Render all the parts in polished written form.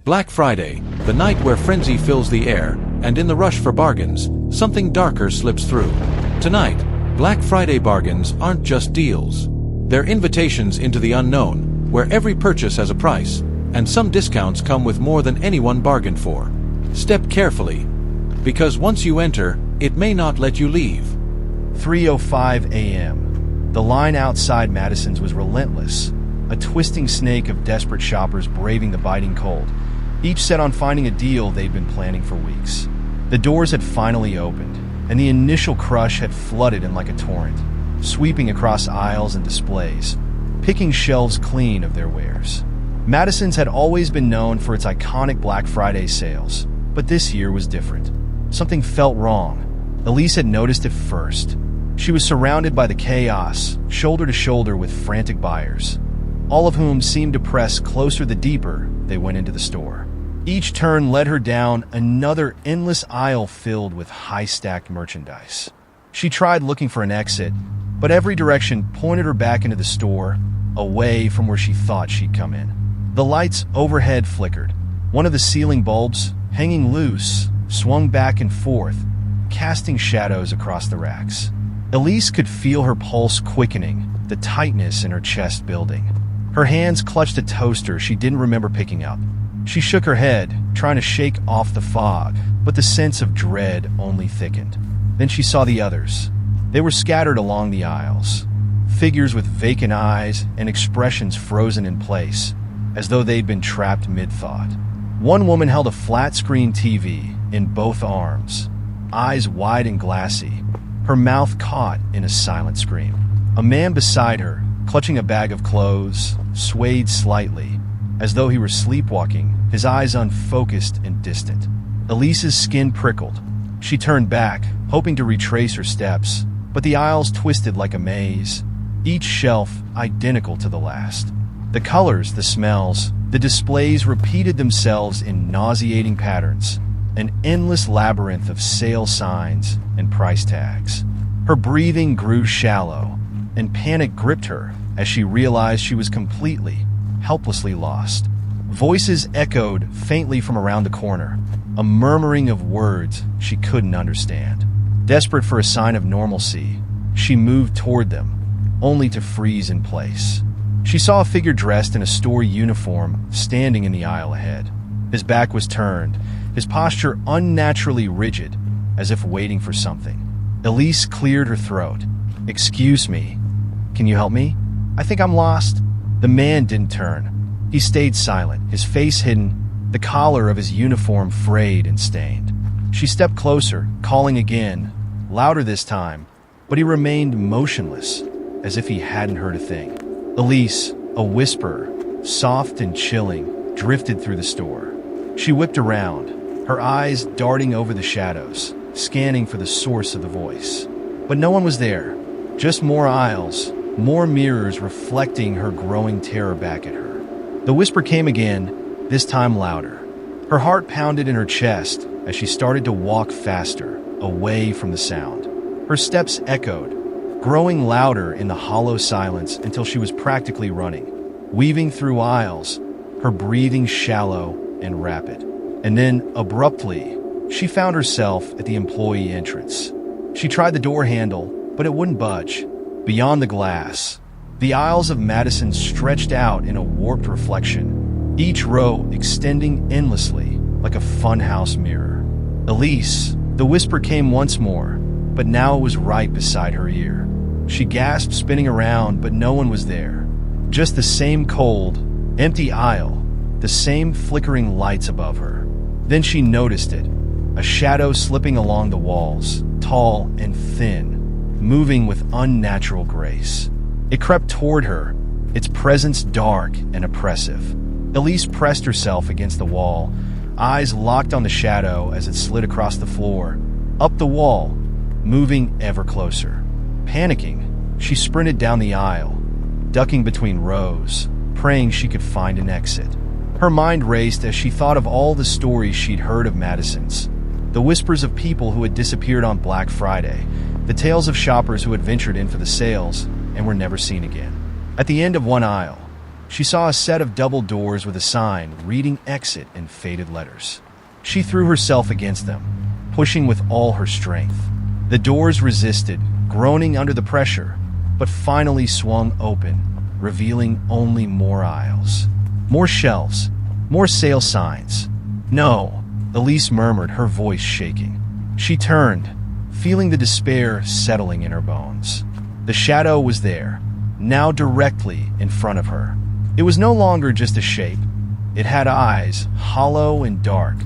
Black Friday, the night where frenzy fills the air, and in the rush for bargains, something darker slips through. Tonight, Black Friday bargains aren't just deals. They're invitations into the unknown, where every purchase has a price, and some discounts come with more than anyone bargained for. Step carefully, because once you enter, it may not let you leave. 3:05 a.m. The line outside Madison's was relentless, a twisting snake of desperate shoppers braving the biting cold, each set on finding a deal they'd been planning for weeks. The doors had finally opened, and the initial crush had flooded in like a torrent, sweeping across aisles and displays, picking shelves clean of their wares. Madison's had always been known for its iconic Black Friday sales, but this year was different. Something felt wrong. Elise had noticed it first. She was surrounded by the chaos, shoulder to shoulder with frantic buyers, all of whom seemed to press closer the deeper they went into the store. Each turn led her down another endless aisle filled with high-stacked merchandise. She tried looking for an exit, but every direction pointed her back into the store, away from where she thought she'd come in. The lights overhead flickered. One of the ceiling bulbs, hanging loose, swung back and forth, casting shadows across the racks. Elise could feel her pulse quickening, the tightness in her chest building. Her hands clutched a toaster she didn't remember picking up. She shook her head, trying to shake off the fog, but the sense of dread only thickened. Then she saw the others. They were scattered along the aisles, figures with vacant eyes and expressions frozen in place, as though they'd been trapped mid-thought. One woman held a flat-screen TV in both arms, eyes wide and glassy, her mouth caught in a silent scream. A man beside her, clutching a bag of clothes, swayed slightly, as though he were sleepwalking, his eyes unfocused and distant. Elise's skin prickled. She turned back, hoping to retrace her steps, but the aisles twisted like a maze, each shelf identical to the last. The colors, the smells, the displays repeated themselves in nauseating patterns, an endless labyrinth of sale signs and price tags. Her breathing grew shallow, and panic gripped her as she realized she was completely, helplessly lost. Voices echoed faintly from around the corner, a murmuring of words she couldn't understand. Desperate for a sign of normalcy, she moved toward them, only to freeze in place. She saw a figure dressed in a store uniform standing in the aisle ahead. His back was turned, his posture unnaturally rigid, as if waiting for something. Elise cleared her throat. "Excuse me. Can you help me? I think I'm lost." The man didn't turn. He stayed silent, his face hidden, the collar of his uniform frayed and stained. She stepped closer, calling again, louder this time, but he remained motionless, as if he hadn't heard a thing. Elise, a whisper, soft and chilling, drifted through the store. She whipped around, her eyes darting over the shadows, scanning for the source of the voice. But no one was there, just more aisles, more mirrors reflecting her growing terror back at her. The whisper came again, this time louder. Her heart pounded in her chest as she started to walk faster, away from the sound. Her steps echoed, growing louder in the hollow silence until she was practically running, weaving through aisles, her breathing shallow and rapid. And then, abruptly, she found herself at the employee entrance. She tried the door handle, but it wouldn't budge. Beyond the glass, the aisles of Madison stretched out in a warped reflection, each row extending endlessly like a funhouse mirror. "Elise," the whisper came once more, but now it was right beside her ear. She gasped, spinning around, but no one was there. Just the same cold, empty aisle, the same flickering lights above her. Then she noticed it, a shadow slipping along the walls, tall and thin, moving with unnatural grace. It crept toward her, its presence dark and oppressive. Elise pressed herself against the wall, eyes locked on the shadow as it slid across the floor, up the wall, moving ever closer. Panicking, she sprinted down the aisle, ducking between rows, praying she could find an exit. Her mind raced as she thought of all the stories she'd heard of Madison's, the whispers of people who had disappeared on Black Friday, the tales of shoppers who had ventured in for the sales and were never seen again. At the end of one aisle, She saw a set of double doors with a sign reading exit in faded letters. She threw herself against them, pushing with all her strength. The doors resisted, groaning under the pressure, but finally swung open, revealing only more aisles. More shelves, more sale signs. "No," Elise murmured, her voice shaking. She turned, feeling the despair settling in her bones. The shadow was there, now directly in front of her. It was no longer just a shape. It had eyes, hollow and dark,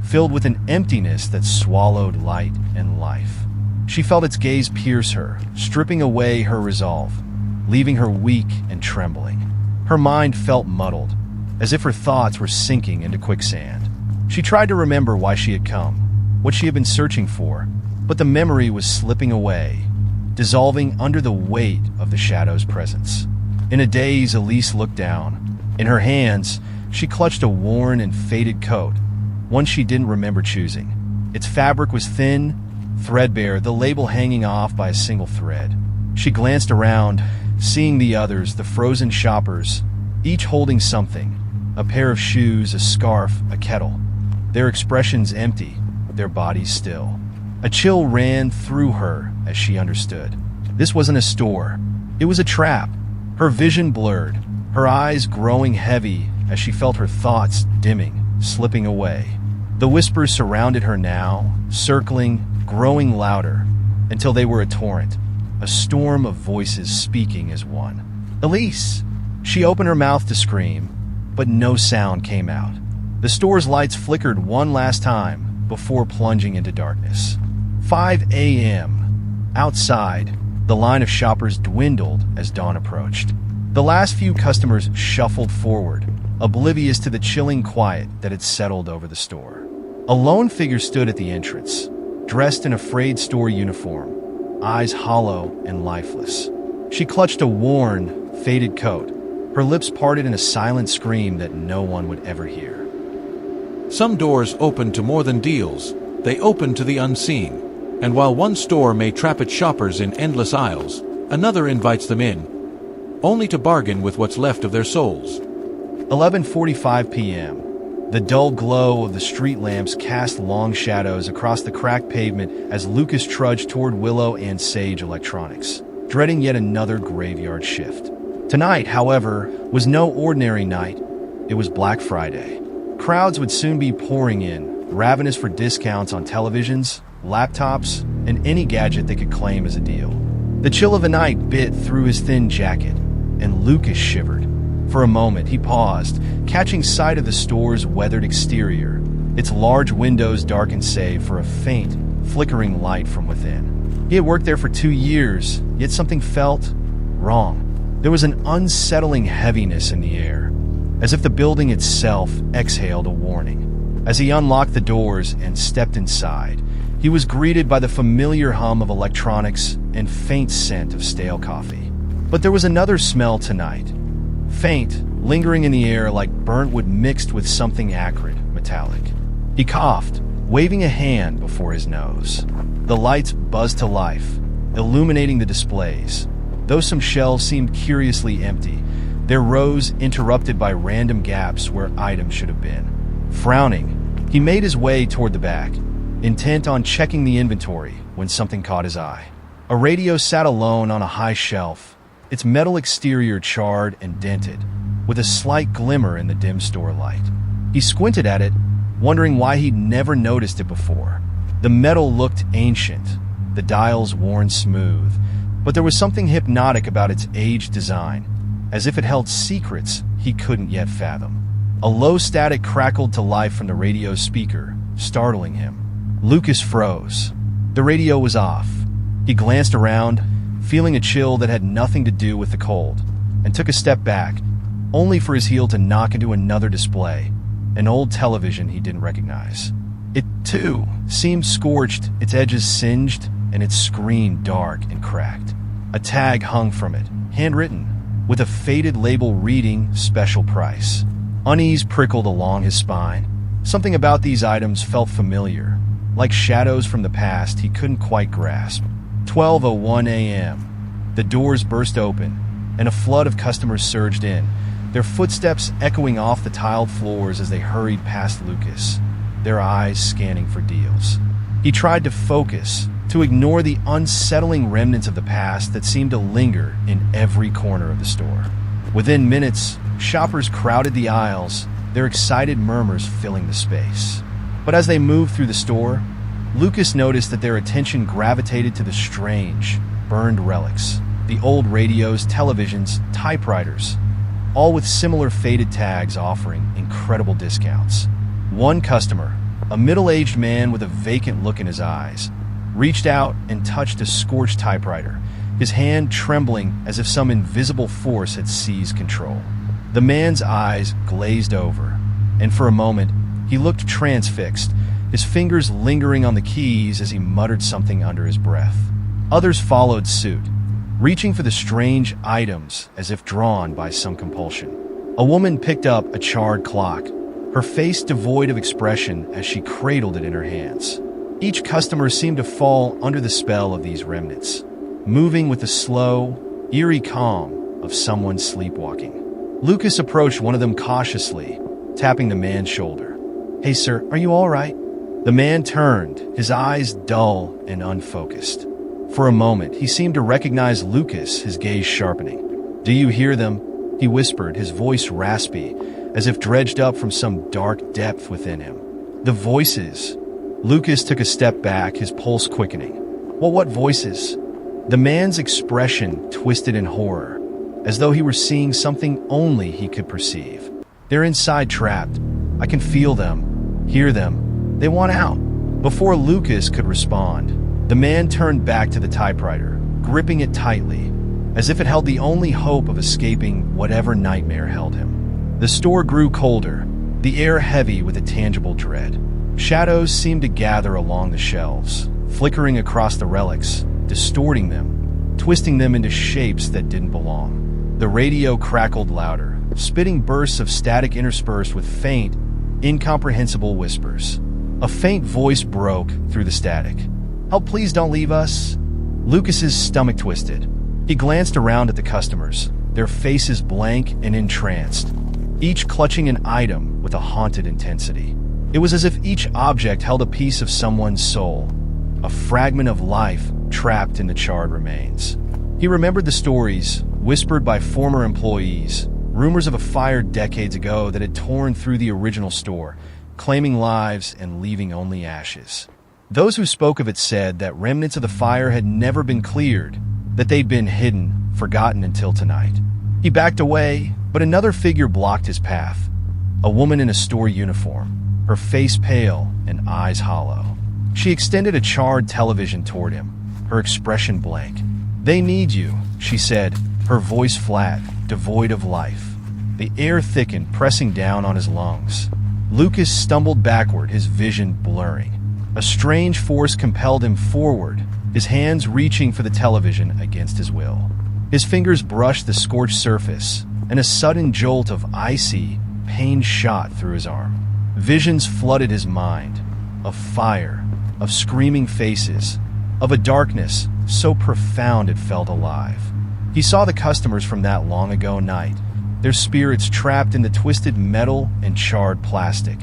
filled with an emptiness that swallowed light and life. She felt its gaze pierce her, stripping away her resolve, leaving her weak and trembling. Her mind felt muddled, as if her thoughts were sinking into quicksand. She tried to remember why she had come, what she had been searching for, but the memory was slipping away, dissolving under the weight of the shadow's presence. In a daze, Elise looked down. In her hands, she clutched a worn and faded coat, one she didn't remember choosing. Its fabric was thin, threadbare, the label hanging off by a single thread. She glanced around, seeing the others, the frozen shoppers, each holding something, a pair of shoes, a scarf, a kettle. Their expressions empty, their bodies still. A chill ran through her as she understood. This wasn't a store. It was a trap. Her vision blurred, her eyes growing heavy as she felt her thoughts dimming, slipping away. The whispers surrounded her now, circling, growing louder, until they were a torrent, a storm of voices speaking as one. "Elise!" She opened her mouth to scream, but no sound came out. The store's lights flickered one last time before plunging into darkness. 5 a.m. Outside, the line of shoppers dwindled as dawn approached. The last few customers shuffled forward, oblivious to the chilling quiet that had settled over the store. A lone figure stood at the entrance, dressed in a frayed store uniform, eyes hollow and lifeless. She clutched a worn, faded coat, her lips parted in a silent scream that no one would ever hear. Some doors open to more than deals. They open to the unseen. And while one store may trap its shoppers in endless aisles, another invites them in, only to bargain with what's left of their souls. 11:45 p.m. The dull glow of the street lamps cast long shadows across the cracked pavement as Lucas trudged toward Willow and Sage Electronics, dreading yet another graveyard shift. Tonight, however, was no ordinary night. It was Black Friday. Crowds would soon be pouring in, ravenous for discounts on televisions, laptops, and any gadget they could claim as a deal. The chill of the night bit through his thin jacket, and Lucas shivered. For a moment, he paused, catching sight of the store's weathered exterior, its large windows darkened save for a faint, flickering light from within. He had worked there for 2 years, yet something felt wrong. There was an unsettling heaviness in the air, as if the building itself exhaled a warning. As he unlocked the doors and stepped inside, he was greeted by the familiar hum of electronics and faint scent of stale coffee. But there was another smell tonight, faint, lingering in the air like burnt wood mixed with something acrid, metallic. He coughed, waving a hand before his nose. The lights buzzed to life, illuminating the displays. Though some shelves seemed curiously empty, their rows interrupted by random gaps where items should have been. Frowning, he made his way toward the back, intent on checking the inventory when something caught his eye. A radio sat alone on a high shelf, its metal exterior charred and dented, with a slight glimmer in the dim store light. He squinted at it, wondering why he'd never noticed it before. The metal looked ancient, the dials worn smooth, but there was something hypnotic about its aged design, as if it held secrets he couldn't yet fathom. A low static crackled to life from the radio's speaker, startling him. Lucas froze. The radio was off. He glanced around, feeling a chill that had nothing to do with the cold, and took a step back, only for his heel to knock into another display, an old television he didn't recognize. It, too, seemed scorched, its edges singed, and its screen dark and cracked. A tag hung from it, handwritten, with a faded label reading special price. Unease prickled along his spine. Something about these items felt familiar, like shadows from the past he couldn't quite grasp. 12:01 a.m. The doors burst open, and a flood of customers surged in, their footsteps echoing off the tiled floors as they hurried past Lucas, their eyes scanning for deals. He tried to focus, to ignore the unsettling remnants of the past that seemed to linger in every corner of the store. Within minutes, shoppers crowded the aisles, their excited murmurs filling the space. But as they moved through the store, Lucas noticed that their attention gravitated to the strange, burned relics, the old radios, televisions, typewriters, all with similar faded tags offering incredible discounts. One customer, a middle-aged man with a vacant look in his eyes, reached out and touched a scorched typewriter, his hand trembling as if some invisible force had seized control. The man's eyes glazed over, and for a moment, he looked transfixed, his fingers lingering on the keys as he muttered something under his breath. Others followed suit, reaching for the strange items as if drawn by some compulsion. A woman picked up a charred clock, her face devoid of expression as she cradled it in her hands. Each customer seemed to fall under the spell of these remnants, moving with the slow, eerie calm of someone sleepwalking. Lucas approached one of them cautiously, tapping the man's shoulder. "Hey sir, are you all right?" The man turned, his eyes dull and unfocused. For a moment, he seemed to recognize Lucas, his gaze sharpening. "Do you hear them?" he whispered, his voice raspy, as if dredged up from some dark depth within him. "The voices." Lucas took a step back, his pulse quickening. "Well, what voices?" The man's expression twisted in horror, as though he were seeing something only he could perceive. "They're inside trapped. I can feel them, hear them. They want out." Before Lucas could respond, the man turned back to the typewriter, gripping it tightly, as if it held the only hope of escaping whatever nightmare held him. The store grew colder, the air heavy with a tangible dread. Shadows seemed to gather along the shelves, flickering across the relics, distorting them, twisting them into shapes that didn't belong. The radio crackled louder, spitting bursts of static interspersed with faint, incomprehensible whispers. A faint voice broke through the static. "Help, please don't leave us." Lucas's stomach twisted. He glanced around at the customers, their faces blank and entranced, each clutching an item with a haunted intensity. It was as if each object held a piece of someone's soul, a fragment of life trapped in the charred remains. He remembered the stories, whispered by former employees, rumors of a fire decades ago that had torn through the original store, claiming lives and leaving only ashes. Those who spoke of it said that remnants of the fire had never been cleared, that they'd been hidden, forgotten until tonight. He backed away, but another figure blocked his path. A woman in a store uniform, her face pale and eyes hollow. She extended a charred television toward him, her expression blank. "They need you," she said, her voice flat, devoid of life. The air thickened, pressing down on his lungs. Lucas stumbled backward, his vision blurring. A strange force compelled him forward, his hands reaching for the television against his will. His fingers brushed the scorched surface, and a sudden jolt of icy pain shot through his arm. Visions flooded his mind, of fire, of screaming faces, of a darkness so profound it felt alive. He saw the customers from that long ago night, their spirits trapped in the twisted metal and charred plastic,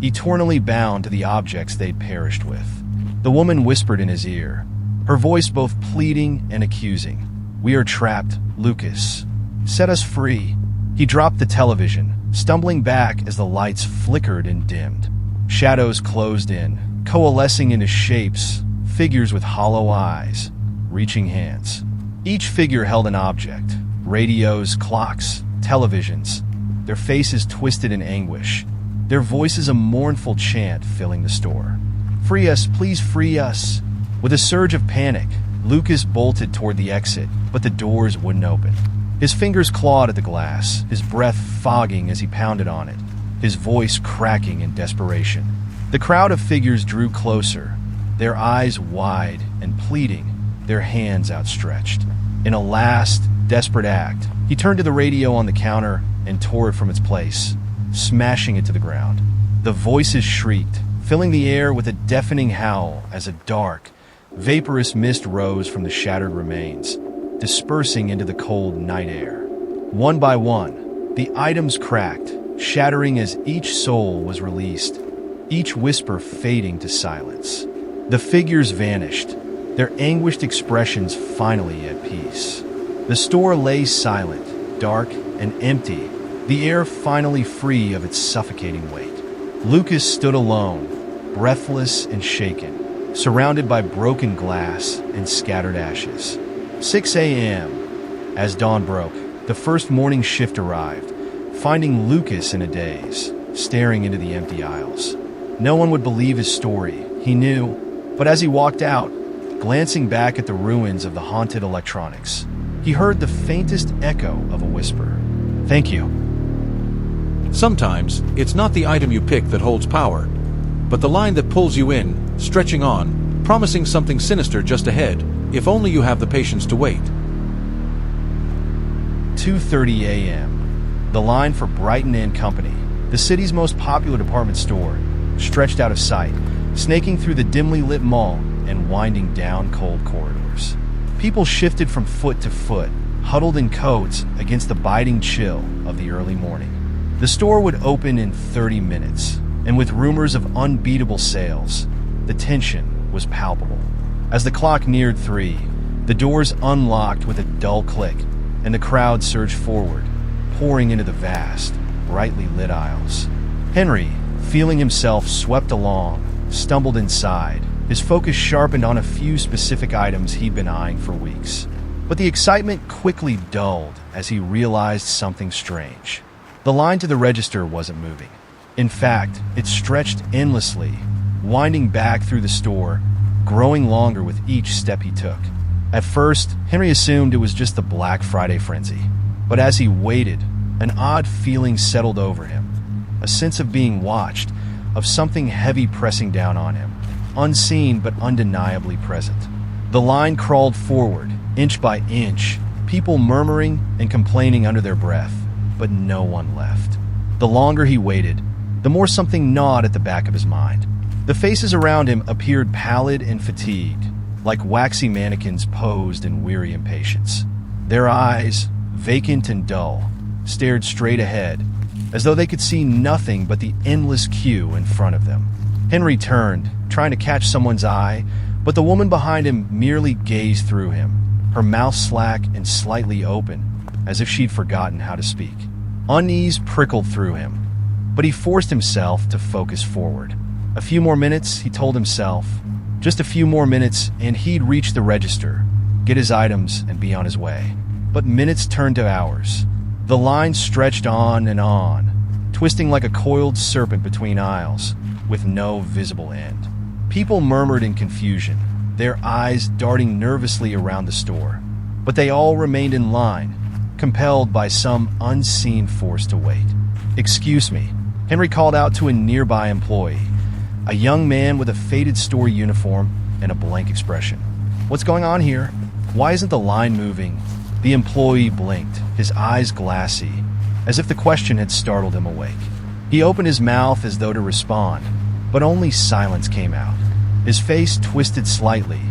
eternally bound to the objects they'd perished with. The woman whispered in his ear, her voice both pleading and accusing. "We are trapped, Lucas. Set us free." He dropped the television, stumbling back as the lights flickered and dimmed. Shadows closed in, coalescing into shapes, figures with hollow eyes, reaching hands. Each figure held an object, radios, clocks, televisions, their faces twisted in anguish, their voices a mournful chant filling the store. "Free us, please free us." With a surge of panic, Lucas bolted toward the exit, but the doors wouldn't open. His fingers clawed at the glass, his breath fogging as he pounded on it, his voice cracking in desperation. The crowd of figures drew closer, their eyes wide and pleading, their hands outstretched. In a last, desperate act, he turned to the radio on the counter and tore it from its place, smashing it to the ground. The voices shrieked, filling the air with a deafening howl as a dark, vaporous mist rose from the shattered remains, dispersing into the cold night air. One by one, The items cracked, shattering as each soul was released, each whisper fading to silence. The figures vanished, their anguished expressions finally at peace. The store lay silent, dark, and empty, the air finally free of its suffocating weight. Lucas stood alone, breathless and shaken, surrounded by broken glass and scattered ashes. 6 a.m. As dawn broke, the first morning shift arrived, finding Lucas in a daze, staring into the empty aisles. No one would believe his story, he knew, but as he walked out, glancing back at the ruins of the haunted electronics, he heard the faintest echo of a whisper. "Thank you." Sometimes, it's not the item you pick that holds power, but the line that pulls you in, stretching on, promising something sinister just ahead, if only you have the patience to wait. 2:30 a.m. The line for Brighton & Company, the city's most popular department store, stretched out of sight, snaking through the dimly lit mall and winding down cold corridors. People shifted from foot to foot, huddled in coats against the biting chill of the early morning. The store would open in 30 minutes, and with rumors of unbeatable sales, the tension was palpable. As the clock neared 3, the doors unlocked with a dull click, and the crowd surged forward, pouring into the vast, brightly lit aisles. Henry, feeling himself swept along, stumbled inside, his focus sharpened on a few specific items he'd been eyeing for weeks. But the excitement quickly dulled as he realized something strange. The line to the register wasn't moving. In fact, it stretched endlessly, winding back through the store, growing longer with each step he took. At first, Henry assumed it was just the Black Friday frenzy. But as he waited, an odd feeling settled over him. A sense of being watched, of something heavy pressing down on him, unseen but undeniably present. The line crawled forward, inch by inch, people murmuring and complaining under their breath, but no one left. The longer he waited, the more something gnawed at the back of his mind. The faces around him appeared pallid and fatigued, like waxy mannequins posed in weary impatience. Their eyes, vacant and dull, stared straight ahead, as though they could see nothing but the endless queue in front of them. Henry turned, trying to catch someone's eye, but the woman behind him merely gazed through him, her mouth slack and slightly open, as if she'd forgotten how to speak. Unease prickled through him, but he forced himself to focus forward. A few more minutes, he told himself. Just a few more minutes, and he'd reach the register, get his items, and be on his way. But minutes turned to hours. The line stretched on, twisting like a coiled serpent between aisles, with no visible end. People murmured in confusion, their eyes darting nervously around the store. But they all remained in line, compelled by some unseen force to wait. "Excuse me," Henry called out to a nearby employee, a young man with a faded store uniform and a blank expression. "What's going on here? Why isn't the line moving?" The employee blinked, his eyes glassy, as if the question had startled him awake. He opened his mouth as though to respond, but only silence came out. His face twisted slightly,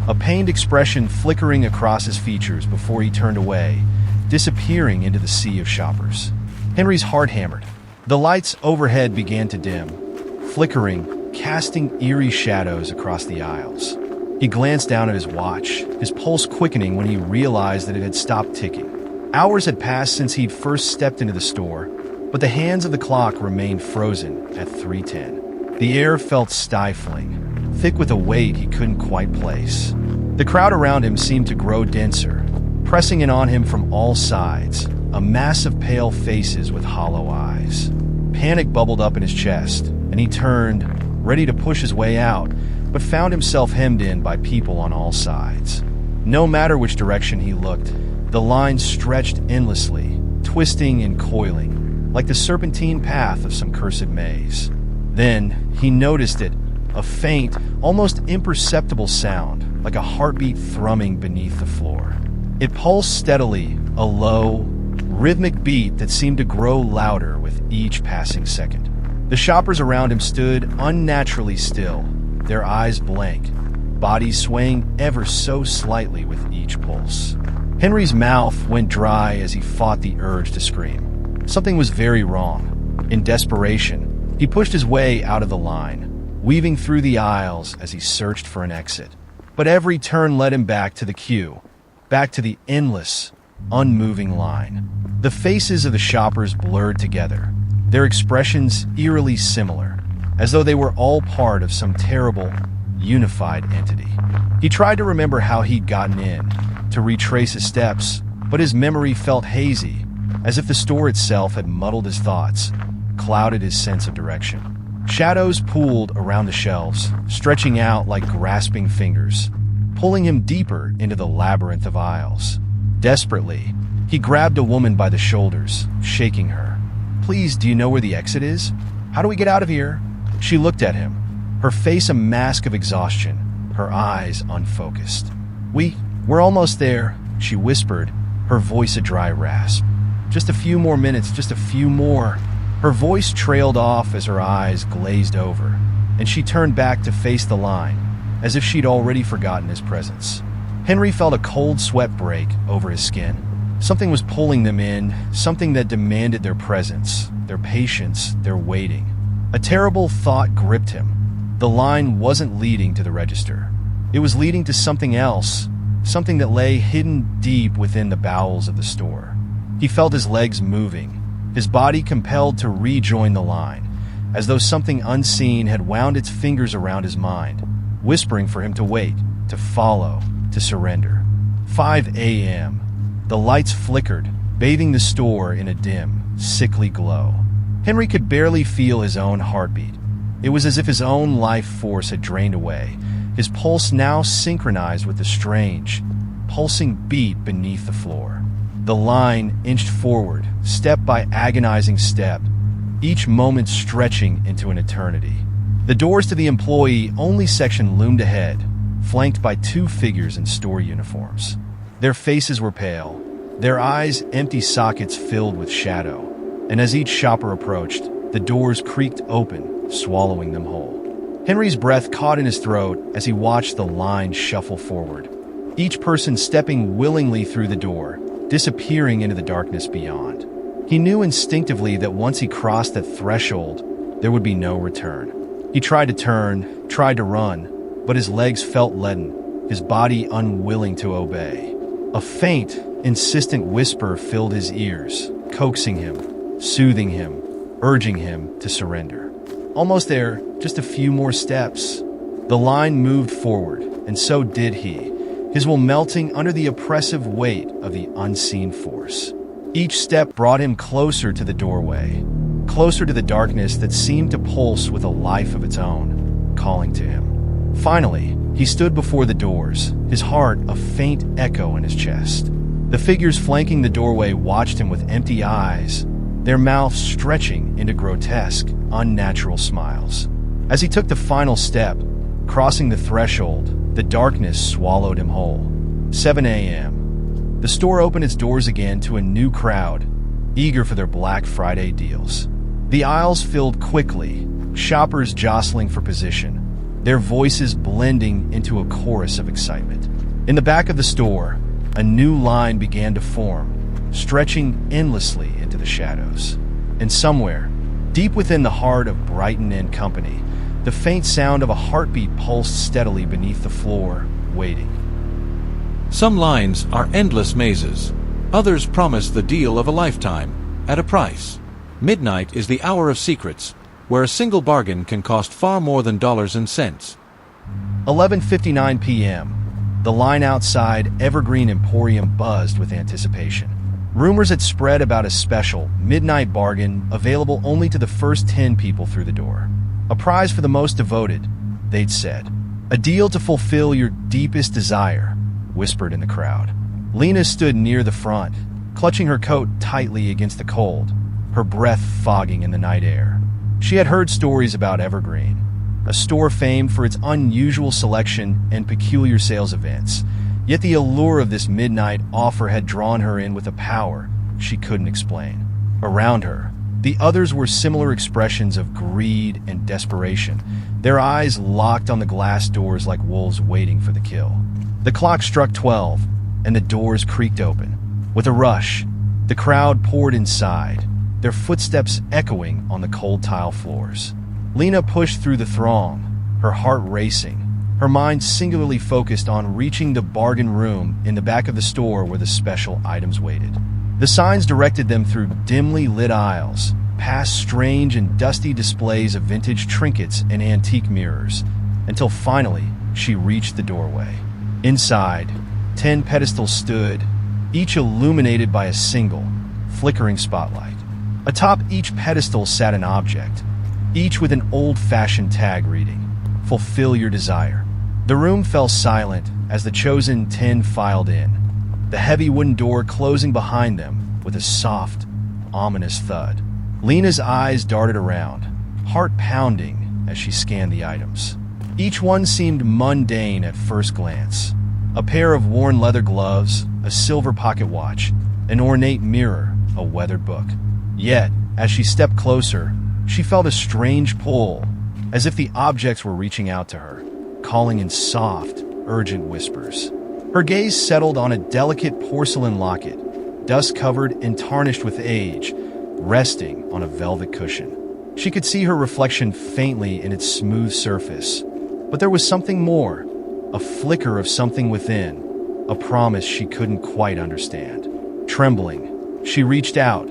a pained expression flickering across his features before he turned away, disappearing into the sea of shoppers. Henry's heart hammered. The lights overhead began to dim, flickering, casting eerie shadows across the aisles. He glanced down at his watch, his pulse quickening when he realized that it had stopped ticking. Hours had passed since he'd first stepped into the store, but the hands of the clock remained frozen at 3:10. The air felt stifling, thick with a weight he couldn't quite place. The crowd around him seemed to grow denser, pressing in on him from all sides, a mass of pale faces with hollow eyes. Panic bubbled up in his chest, and he turned, ready to push his way out, but found himself hemmed in by people on all sides. No matter which direction he looked, the line stretched endlessly, twisting and coiling, like the serpentine path of some cursed maze. Then he noticed it, a faint, almost imperceptible sound, like a heartbeat thrumming beneath the floor. It pulsed steadily, a low, rhythmic beat that seemed to grow louder with each passing second. The shoppers around him stood unnaturally still, their eyes blank, bodies swaying ever so slightly with each pulse. Henry's mouth went dry as he fought the urge to scream. Something was very wrong. In desperation, he pushed his way out of the line, weaving through the aisles as he searched for an exit. But every turn led him back to the queue, back to the endless, unmoving line. The faces of the shoppers blurred together, their expressions eerily similar, as though they were all part of some terrible, unified entity. He tried to remember how he'd gotten in, to retrace his steps, but his memory felt hazy, as if the store itself had muddled his thoughts, clouded his sense of direction. Shadows pooled around the shelves, stretching out like grasping fingers, pulling him deeper into the labyrinth of aisles. Desperately, he grabbed a woman by the shoulders, shaking her. "Please, do you know where the exit is? How do we get out of here?" She looked at him, her face a mask of exhaustion, her eyes unfocused. We're almost there," she whispered, her voice a dry rasp. "Just a few more minutes, just a few more." Her voice trailed off as her eyes glazed over, and she turned back to face the line, as if she'd already forgotten his presence. Henry felt a cold sweat break over his skin. Something was pulling them in, something that demanded their presence, their patience, their waiting. A terrible thought gripped him. The line wasn't leading to the register. It was leading to something else, something that lay hidden deep within the bowels of the store. He felt his legs moving, his body compelled to rejoin the line, as though something unseen had wound its fingers around his mind, whispering for him to wait, to follow, to surrender. 5 a.m. The lights flickered, bathing the store in a dim, sickly glow. Henry could barely feel his own heartbeat. It was as if his own life force had drained away, his pulse now synchronized with the strange, pulsing beat beneath the floor. The line inched forward, step by agonizing step, each moment stretching into an eternity. The doors to the employee-only section loomed ahead, flanked by two figures in store uniforms. Their faces were pale, their eyes empty sockets filled with shadow, and as each shopper approached, the doors creaked open, swallowing them whole. Henry's breath caught in his throat as he watched the line shuffle forward, each person stepping willingly through the door, disappearing into the darkness beyond. He knew instinctively that once he crossed that threshold, there would be no return. He tried to turn, tried to run, but his legs felt leaden, his body unwilling to obey. A faint, insistent whisper filled his ears, coaxing him, soothing him, urging him to surrender. Almost there, just a few more steps. The line moved forward, and so did he, his will melting under the oppressive weight of the unseen force. Each step brought him closer to the doorway, closer to the darkness that seemed to pulse with a life of its own, calling to him. Finally, he stood before the doors, his heart a faint echo in his chest. The figures flanking the doorway watched him with empty eyes, their mouths stretching into grotesque, unnatural smiles. As he took the final step, crossing the threshold, the darkness swallowed him whole. 7 a.m. The store opened its doors again to a new crowd, eager for their Black Friday deals. The aisles filled quickly, shoppers jostling for position, their voices blending into a chorus of excitement. In the back of the store, a new line began to form, stretching endlessly into the shadows. And somewhere, deep within the heart of Brighton and Company, the faint sound of a heartbeat pulsed steadily beneath the floor, waiting. Some lines are endless mazes. Others promise the deal of a lifetime, at a price. Midnight is the hour of secrets, where a single bargain can cost far more than dollars and cents. 11:59 p.m. The line outside Evergreen Emporium buzzed with anticipation. Rumors had spread about a special, midnight bargain available only to the first 10 people through the door. A prize for the most devoted, they'd said. A deal to fulfill your deepest desire, whispered in the crowd. Lena stood near the front, clutching her coat tightly against the cold, her breath fogging in the night air. She had heard stories about Evergreen, a store famed for its unusual selection and peculiar sales events, yet the allure of this midnight offer had drawn her in with a power she couldn't explain. Around her, the others were similar expressions of greed and desperation, their eyes locked on the glass doors like wolves waiting for the kill. The clock struck 12, and the doors creaked open. With a rush, the crowd poured inside, their footsteps echoing on the cold tile floors. Lena pushed through the throng, her heart racing, her mind singularly focused on reaching the bargain room in the back of the store where the special items waited. The signs directed them through dimly lit aisles, past strange and dusty displays of vintage trinkets and antique mirrors, until finally she reached the doorway. Inside, 10 pedestals stood, each illuminated by a single, flickering spotlight. Atop each pedestal sat an object, each with an old-fashioned tag reading, "Fulfill your desire." The room fell silent as the chosen 10 filed in, the heavy wooden door closing behind them with a soft, ominous thud. Lena's eyes darted around, heart pounding as she scanned the items. Each one seemed mundane at first glance. A pair of worn leather gloves, a silver pocket watch, an ornate mirror, a weathered book. Yet, as she stepped closer, she felt a strange pull, as if the objects were reaching out to her, calling in soft, urgent whispers. Her gaze settled on a delicate porcelain locket, dust-covered and tarnished with age, resting on a velvet cushion. She could see her reflection faintly in its smooth surface, but there was something more, a flicker of something within, a promise she couldn't quite understand. Trembling, she reached out,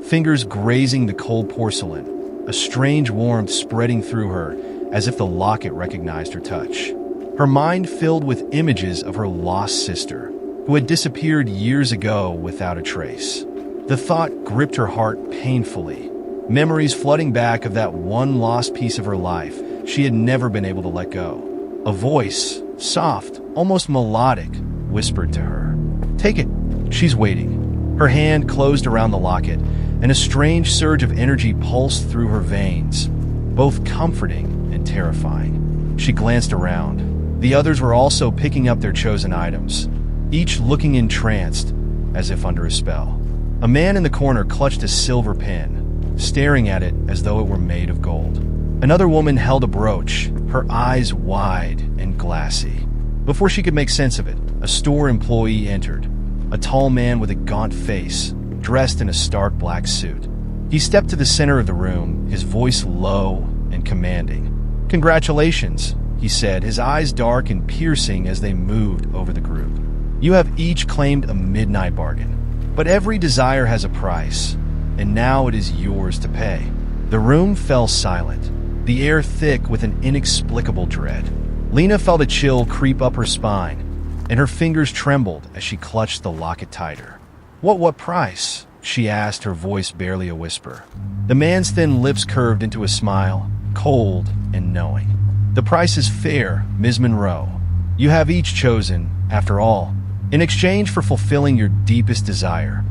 fingers grazing the cold porcelain, a strange warmth spreading through her as if the locket recognized her touch. Her mind filled with images of her lost sister, who had disappeared years ago without a trace. The thought gripped her heart painfully, memories flooding back of that one lost piece of her life she had never been able to let go. A voice, soft, almost melodic, whispered to her, "Take it." She's waiting. Her hand closed around the locket, and a strange surge of energy pulsed through her veins, both comforting and terrifying. She glanced around. The others were also picking up their chosen items, each looking entranced, as if under a spell. A man in the corner clutched a silver pin, staring at it as though it were made of gold. Another woman held a brooch, her eyes wide and glassy. Before she could make sense of it, a store employee entered, a tall man with a gaunt face, dressed in a stark black suit. He stepped to the center of the room, his voice low and commanding. "Congratulations," he said, his eyes dark and piercing as they moved over the group. "You have each claimed a midnight bargain, but every desire has a price, and now it is yours to pay." The room fell silent, the air thick with an inexplicable dread. Lena felt a chill creep up her spine, and her fingers trembled as she clutched the locket tighter. What price?" she asked, her voice barely a whisper. The man's thin lips curved into a smile, cold and knowing. "The price is fair, Ms. Monroe. You have each chosen, after all, in exchange for fulfilling your deepest desire.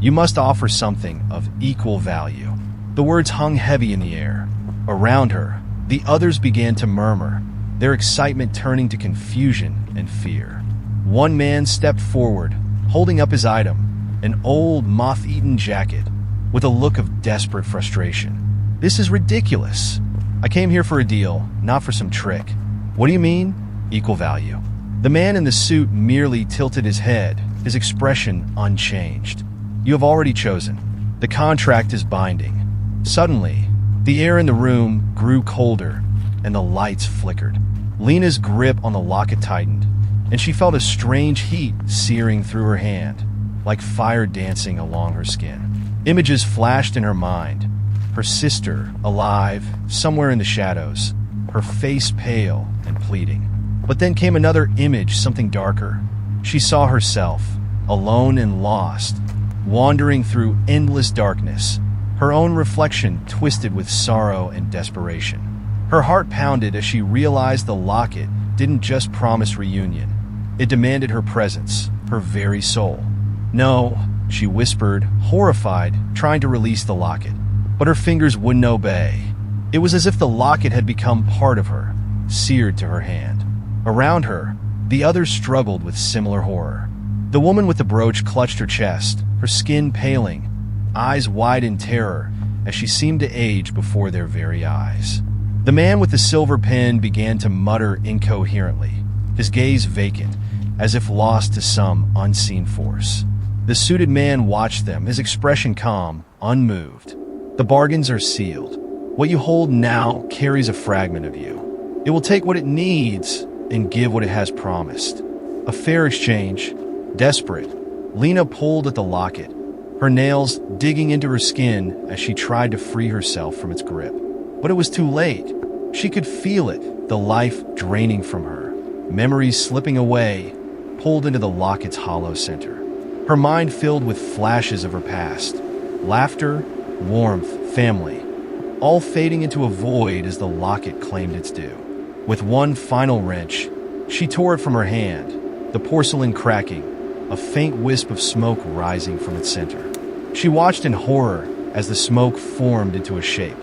You must offer something of equal value." The words hung heavy in the air. Around her, the others began to murmur, their excitement turning to confusion and fear. One man stepped forward, holding up his item, an old, moth-eaten jacket, with a look of desperate frustration. "This is ridiculous. I came here for a deal, not for some trick." "What do you mean? Equal value?" The man in the suit merely tilted his head, his expression unchanged. "You have already chosen. The contract is binding." Suddenly, the air in the room grew colder, and the lights flickered. Lena's grip on the locket tightened, and she felt a strange heat searing through her hand, like fire dancing along her skin. Images flashed in her mind. Her sister, alive, somewhere in the shadows, her face pale and pleading. But then came another image, something darker. She saw herself, alone and lost, wandering through endless darkness, her own reflection twisted with sorrow and desperation. Her heart pounded as she realized the locket didn't just promise reunion. It demanded her presence, her very soul. "No," she whispered, horrified, trying to release the locket. But her fingers wouldn't obey. It was as if the locket had become part of her, seared to her hand. Around her, the others struggled with similar horror. The woman with the brooch clutched her chest, her skin paling, eyes wide in terror as she seemed to age before their very eyes. The man with the silver pen began to mutter incoherently, his gaze vacant, as if lost to some unseen force. The suited man watched them, his expression calm, unmoved. The bargains are sealed. What you hold now carries a fragment of you. It will take what it needs and give what it has promised. A fair exchange. Desperate, Lena pulled at the locket, her nails digging into her skin as she tried to free herself from its grip. But it was too late. She could feel it, the life draining from her, memories slipping away, pulled into the locket's hollow center. Her mind filled with flashes of her past, laughter, warmth, family, all fading into a void as the locket claimed its due. With one final wrench, she tore it from her hand, the porcelain cracking, a faint wisp of smoke rising from its center. She watched in horror as the smoke formed into a shape,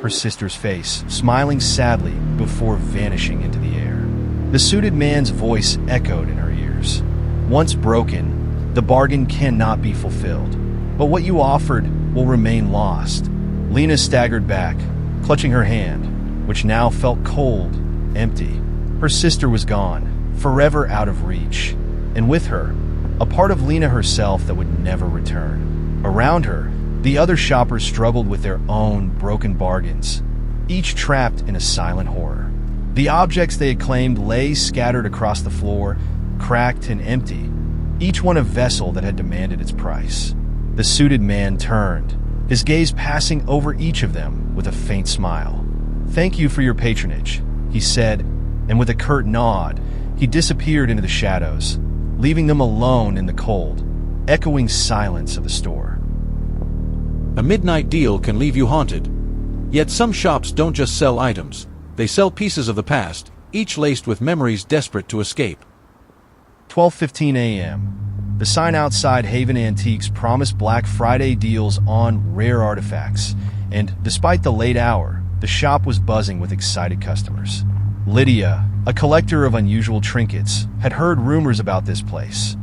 her sister's face smiling sadly before vanishing into the air. The suited man's voice echoed in her ears. Once broken, the bargain cannot be fulfilled, but what you offered will remain lost. Lena staggered back, clutching her hand, which now felt cold, empty. Her sister was gone, forever out of reach, and with her, a part of Lena herself that would never return. Around her, the other shoppers struggled with their own broken bargains, each trapped in a silent horror. The objects they had claimed lay scattered across the floor, cracked and empty, each one a vessel that had demanded its price. The suited man turned, his gaze passing over each of them with a faint smile. "Thank you for your patronage," he said, and with a curt nod, he disappeared into the shadows, leaving them alone in the cold, echoing silence of the store. A midnight deal can leave you haunted. Yet some shops don't just sell items, they sell pieces of the past, each laced with memories desperate to escape. 12:15 a.m. The sign outside Haven Antiques promised Black Friday deals on rare artifacts, and despite the late hour, the shop was buzzing with excited customers. Lydia, a collector of unusual trinkets, had heard rumors about this place.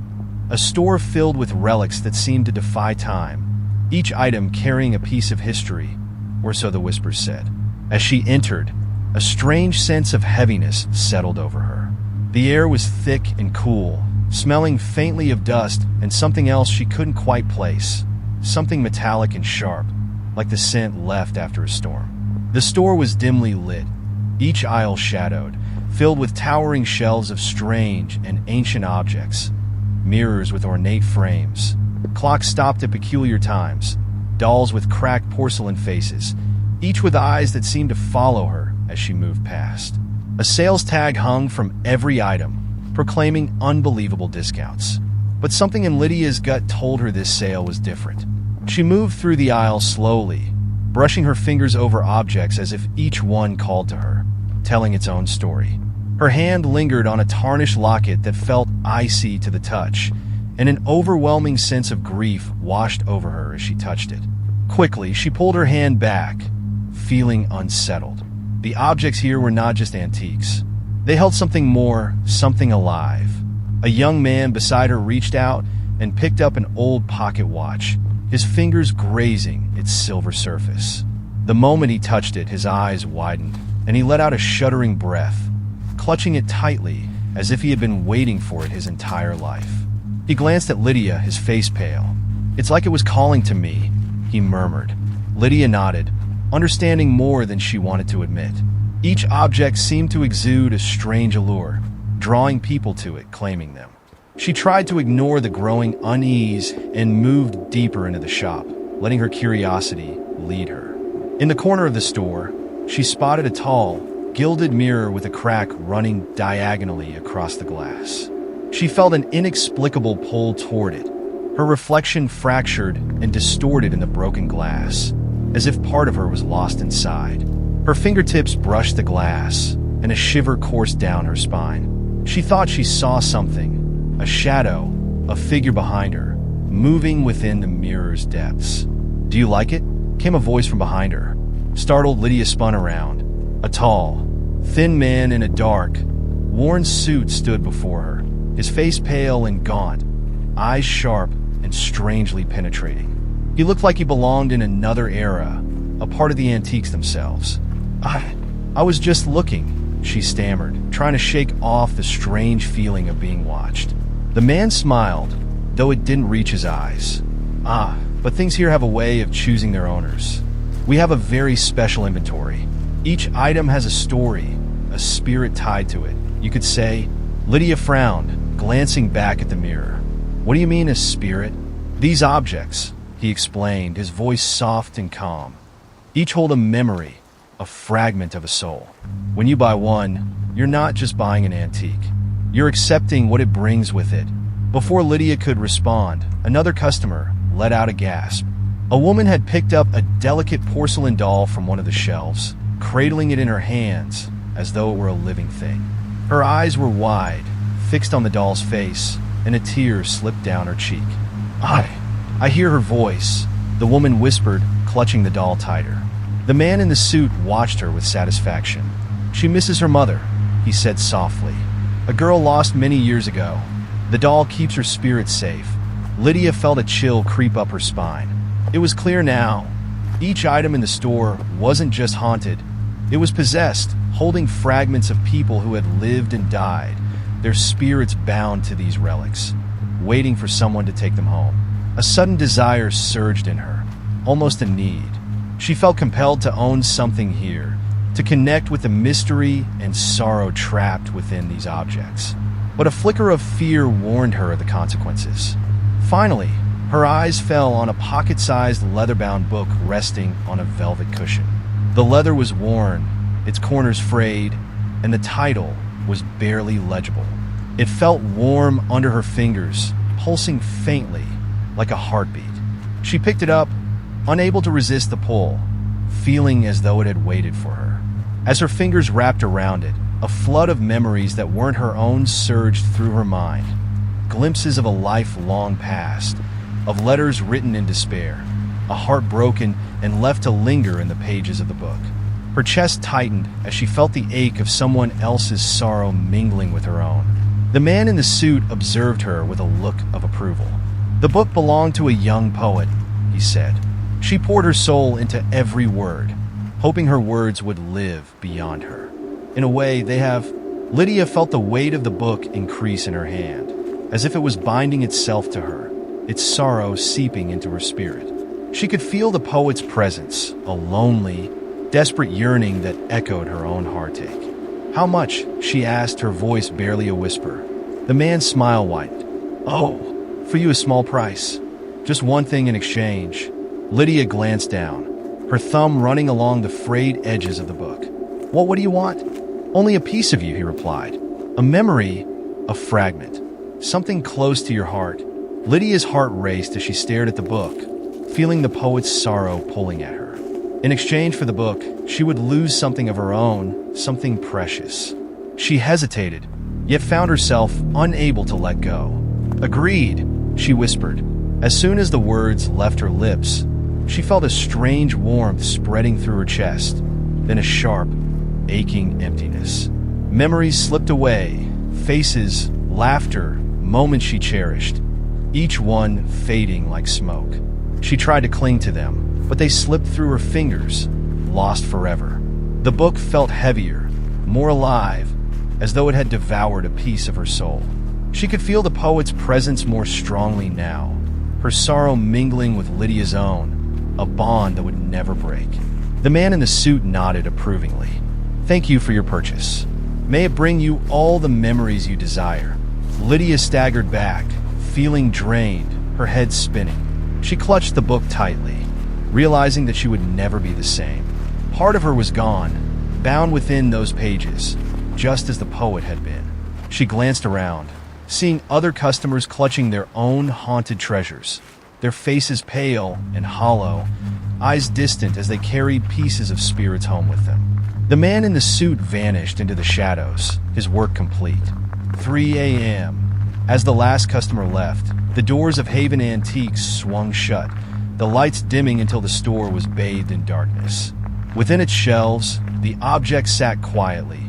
A store filled with relics that seemed to defy time, each item carrying a piece of history, or so the whispers said. As she entered, a strange sense of heaviness settled over her. The air was thick and cool, smelling faintly of dust and something else she couldn't quite place, something metallic and sharp, like the scent left after a storm. The store was dimly lit, each aisle shadowed, filled with towering shelves of strange and ancient objects, mirrors with ornate frames, clocks stopped at peculiar times, dolls with cracked porcelain faces, each with eyes that seemed to follow her as she moved past. A sales tag hung from every item, proclaiming unbelievable discounts. But something in Lydia's gut told her this sale was different. She moved through the aisle slowly, brushing her fingers over objects as if each one called to her, telling its own story. Her hand lingered on a tarnished locket that felt icy to the touch, and an overwhelming sense of grief washed over her as she touched it. Quickly, she pulled her hand back, feeling unsettled. The objects here were not just antiques. They held something more, something alive. A young man beside her reached out and picked up an old pocket watch, his fingers grazing its silver surface. The moment he touched it, his eyes widened, and he let out a shuddering breath, clutching it tightly as if he had been waiting for it his entire life. He glanced at Lydia, his face pale. "It's like it was calling to me," he murmured. Lydia nodded, understanding more than she wanted to admit. Each object seemed to exude a strange allure, drawing people to it, claiming them. She tried to ignore the growing unease and moved deeper into the shop, letting her curiosity lead her. In the corner of the store, she spotted a tall, gilded mirror with a crack running diagonally across the glass. She felt an inexplicable pull toward it, her reflection fractured and distorted in the broken glass, as if part of her was lost inside. Her fingertips brushed the glass, and a shiver coursed down her spine. She thought she saw something, a shadow, a figure behind her, moving within the mirror's depths. "Do you like it?" came a voice from behind her. Startled, Lydia spun around. A tall, thin man in a dark, worn suit stood before her, his face pale and gaunt, eyes sharp and strangely penetrating. He looked like he belonged in another era, a part of the antiques themselves. I was just looking," she stammered, trying to shake off the strange feeling of being watched. The man smiled, though it didn't reach his eyes. but things here have a way of choosing their owners. We have a very special inventory. Each item has a story, a spirit tied to it. You could say. Lydia frowned, glancing back at the mirror. What do you mean, a spirit? These objects, he explained, his voice soft and calm. Each hold a memory, a fragment of a soul. When you buy one, you're not just buying an antique. You're accepting what it brings with it. Before Lydia could respond, another customer let out a gasp. A woman had picked up a delicate porcelain doll from one of the shelves, cradling it in her hands as though it were a living thing. Her eyes were wide, fixed on the doll's face, and a tear slipped down her cheek. I hear her voice, the woman whispered, clutching the doll tighter. The man in the suit watched her with satisfaction. She misses her mother, he said softly. A girl lost many years ago. The doll keeps her spirit safe. Lydia felt a chill creep up her spine. It was clear now. Each item in the store wasn't just haunted. It was possessed, holding fragments of people who had lived and died, their spirits bound to these relics, waiting for someone to take them home. A sudden desire surged in her, almost a need. She felt compelled to own something here, to connect with the mystery and sorrow trapped within these objects. But a flicker of fear warned her of the consequences. Finally, her eyes fell on a pocket-sized leather-bound book resting on a velvet cushion. The leather was worn, its corners frayed, and the title was barely legible. It felt warm under her fingers, pulsing faintly, like a heartbeat. She picked it up, unable to resist the pull, feeling as though it had waited for her. As her fingers wrapped around it, a flood of memories that weren't her own surged through her mind. Glimpses of a life long past, of letters written in despair, a heart broken and left to linger in the pages of the book. Her chest tightened as she felt the ache of someone else's sorrow mingling with her own. The man in the suit observed her with a look of approval. The book belonged to a young poet, he said. She poured her soul into every word, hoping her words would live beyond her. In a way, they have. Lydia felt the weight of the book increase in her hand, as if it was binding itself to her, its sorrow seeping into her spirit. She could feel the poet's presence, a lonely, desperate yearning that echoed her own heartache. How much? She asked, her voice barely a whisper. The man's smile widened. Oh, for you a small price. Just one thing in exchange. Lydia glanced down, her thumb running along the frayed edges of the book. What do you want? Only a piece of you, he replied. A memory, a fragment. Something close to your heart. Lydia's heart raced as she stared at the book, feeling the poet's sorrow pulling at her. In exchange for the book, she would lose something of her own, something precious. She hesitated, yet found herself unable to let go. Agreed, she whispered. As soon as the words left her lips, she felt a strange warmth spreading through her chest, then a sharp, aching emptiness. Memories slipped away, faces, laughter, moments she cherished, each one fading like smoke. She tried to cling to them, but they slipped through her fingers, lost forever. The book felt heavier, more alive, as though it had devoured a piece of her soul. She could feel the poet's presence more strongly now, her sorrow mingling with Lydia's own, a bond that would never break. The man in the suit nodded approvingly. Thank you for your purchase. May it bring you all the memories you desire. Lydia staggered back, feeling drained, her head spinning. She clutched the book tightly, realizing that she would never be the same. Part of her was gone, bound within those pages, just as the poet had been. She glanced around, seeing other customers clutching their own haunted treasures, their faces pale and hollow, eyes distant as they carried pieces of spirits home with them. The man in the suit vanished into the shadows, his work complete. 3 a.m. As the last customer left, the doors of Haven Antiques swung shut, the lights dimming until the store was bathed in darkness. Within its shelves, the objects sat quietly,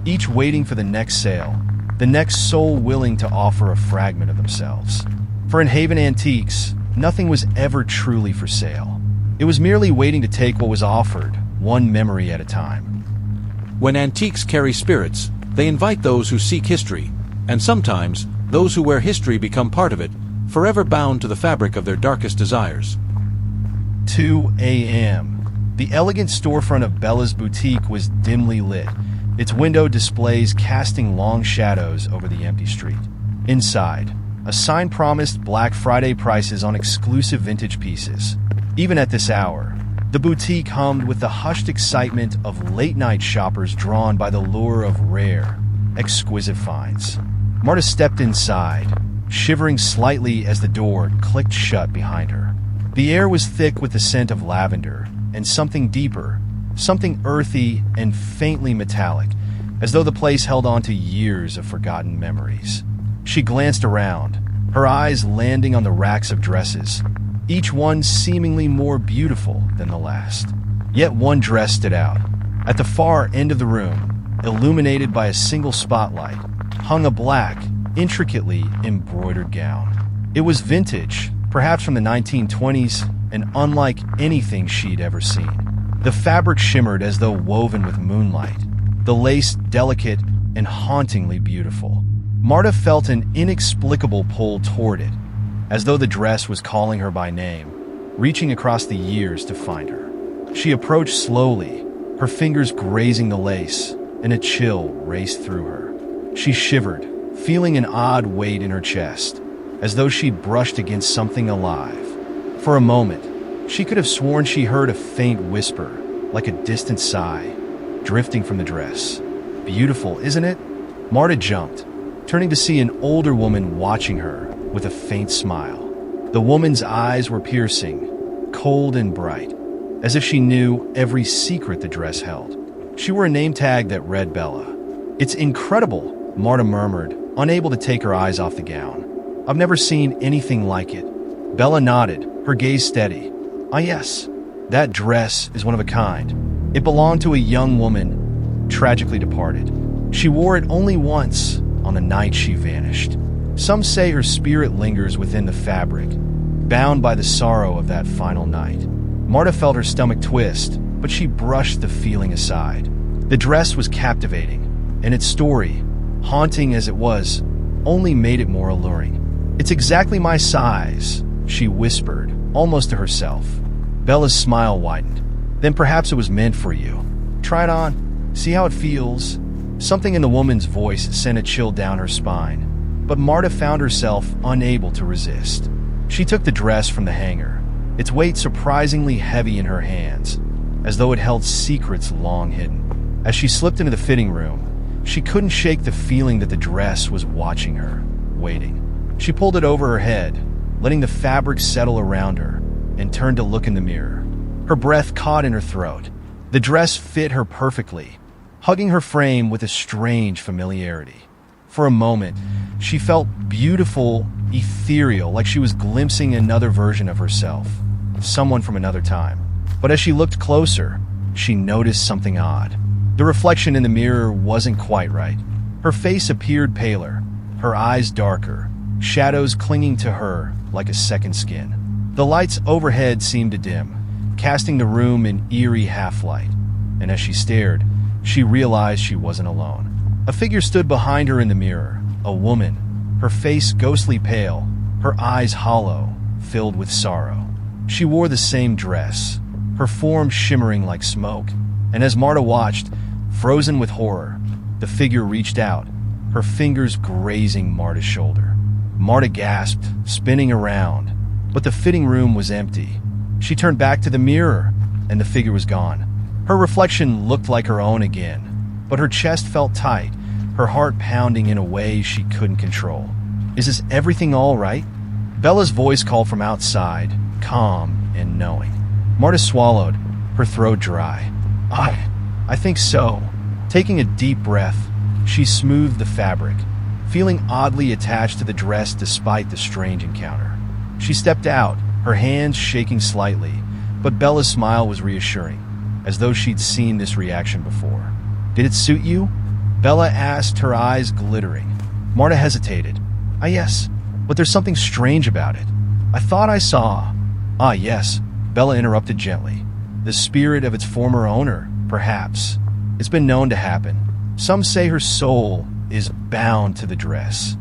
each waiting for the next sale, the next soul willing to offer a fragment of themselves. For in Haven Antiques, nothing was ever truly for sale. It was merely waiting to take what was offered, one memory at a time. When antiques carry spirits, they invite those who seek history, and sometimes those who wear history become part of it, forever bound to the fabric of their darkest desires. 2 a.m. The elegant storefront of Bella's boutique was dimly lit, its window displays casting long shadows over the empty street. Inside, a sign promised Black Friday prices on exclusive vintage pieces. Even at this hour, the boutique hummed with the hushed excitement of late-night shoppers drawn by the lure of rare, exquisite finds. Marta stepped inside, shivering slightly as the door clicked shut behind her. The air was thick with the scent of lavender and something deeper, something earthy and faintly metallic, as though the place held on to years of forgotten memories. She glanced around, her eyes landing on the racks of dresses, each one seemingly more beautiful than the last. Yet one dress stood out. At the far end of the room, illuminated by a single spotlight, hung a black, intricately embroidered gown. It was vintage, perhaps from the 1920s, and unlike anything she'd ever seen. The fabric shimmered as though woven with moonlight, the lace delicate and hauntingly beautiful. Marta felt an inexplicable pull toward it, as though the dress was calling her by name, reaching across the years to find her. She approached slowly, her fingers grazing the lace, and a chill raced through her. She shivered, feeling an odd weight in her chest, as though she'd brushed against something alive. For a moment, she could have sworn she heard a faint whisper, like a distant sigh, drifting from the dress. "Beautiful, isn't it?" Marta jumped, turning to see an older woman watching her with a faint smile. The woman's eyes were piercing, cold and bright, as if she knew every secret the dress held. She wore a name tag that read Bella. "It's incredible," Marta murmured, unable to take her eyes off the gown. "I've never seen anything like it." Bella nodded, her gaze steady. "Ah yes, that dress is one of a kind. It belonged to a young woman, tragically departed. She wore it only once, on the night she vanished. Some say her spirit lingers within the fabric, bound by the sorrow of that final night." Marta felt her stomach twist, but she brushed the feeling aside. The dress was captivating, and its story, haunting as it was, only made it more alluring. "It's exactly my size," she whispered, almost to herself. Bella's smile widened. "Then perhaps it was meant for you. Try it on. See how it feels." Something in the woman's voice sent a chill down her spine, but Marta found herself unable to resist. She took the dress from the hanger, its weight surprisingly heavy in her hands, as though it held secrets long hidden. As she slipped into the fitting room, she couldn't shake the feeling that the dress was watching her, waiting. She pulled it over her head, letting the fabric settle around her, and turned to look in the mirror. Her breath caught in her throat. The dress fit her perfectly, hugging her frame with a strange familiarity. For a moment, she felt beautiful, ethereal, like she was glimpsing another version of herself, someone from another time. But as she looked closer, she noticed something odd. The reflection in the mirror wasn't quite right. Her face appeared paler, her eyes darker, shadows clinging to her like a second skin. The lights overhead seemed to dim, casting the room in eerie half-light. And as she stared, she realized she wasn't alone. A figure stood behind her in the mirror, a woman, her face ghostly pale, her eyes hollow, filled with sorrow. She wore the same dress, her form shimmering like smoke, and as Marta watched, frozen with horror, the figure reached out, her fingers grazing Marta's shoulder. Marta gasped, spinning around, but the fitting room was empty. She turned back to the mirror, and the figure was gone. Her reflection looked like her own again, but her chest felt tight, her heart pounding in a way she couldn't control. "Is this everything all right?" Bella's voice called from outside, calm and knowing. Marta swallowed, her throat dry. I think so." Taking a deep breath, she smoothed the fabric, feeling oddly attached to the dress despite the strange encounter. She stepped out, her hands shaking slightly, but Bella's smile was reassuring, as though she'd seen this reaction before. "Did it suit you?" Bella asked, her eyes glittering. Marta hesitated. "Ah, yes, but there's something strange about it. I thought I saw—" "Ah, yes," Bella interrupted gently. "The spirit of its former owner, perhaps. It's been known to happen. Some say her soul is bound to the dress,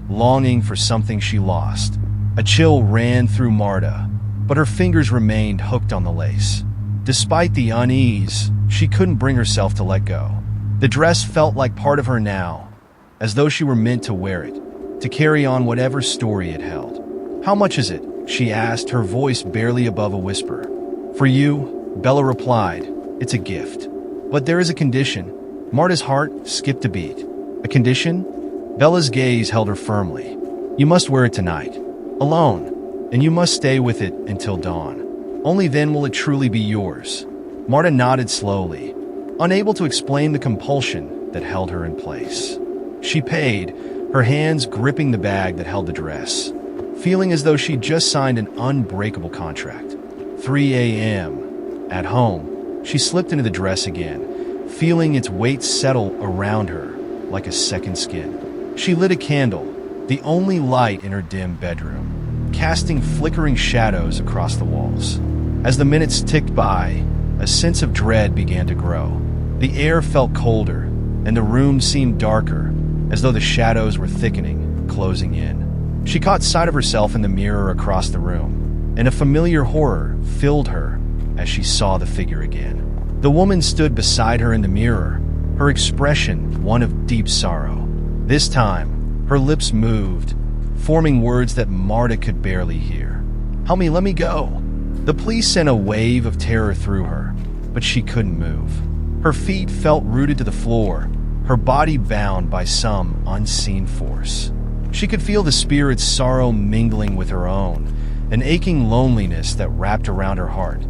longing for something she lost." A chill ran through Marta, but her fingers remained hooked on the lace. Despite the unease, she couldn't bring herself to let go. The dress felt like part of her now, as though she were meant to wear it, to carry on whatever story it held. "How much is it?" she asked, her voice barely above a whisper. "For you," Bella replied, "it's a gift. But there is a condition." Marta's heart skipped a beat. "A condition?" Bella's gaze held her firmly. "You must wear it tonight, alone, and you must stay with it until dawn. Only then will it truly be yours." Marta nodded slowly, unable to explain the compulsion that held her in place. She paid, her hands gripping the bag that held the dress, feeling as though she'd just signed an unbreakable contract. 3 a.m. At home, she slipped into the dress again, feeling its weight settle around her like a second skin. She lit a candle, the only light in her dim bedroom, casting flickering shadows across the walls. As the minutes ticked by, a sense of dread began to grow. The air felt colder, and the room seemed darker, as though the shadows were thickening, closing in. She caught sight of herself in the mirror across the room, and a familiar horror filled her as she saw the figure again. The woman stood beside her in the mirror, her expression one of deep sorrow. This time, her lips moved, forming words that Marta could barely hear. "Help me, let me go." The police sent a wave of terror through her, but she couldn't move. Her feet felt rooted to the floor, her body bound by some unseen force. She could feel the spirit's sorrow mingling with her own, an aching loneliness that wrapped around her heart,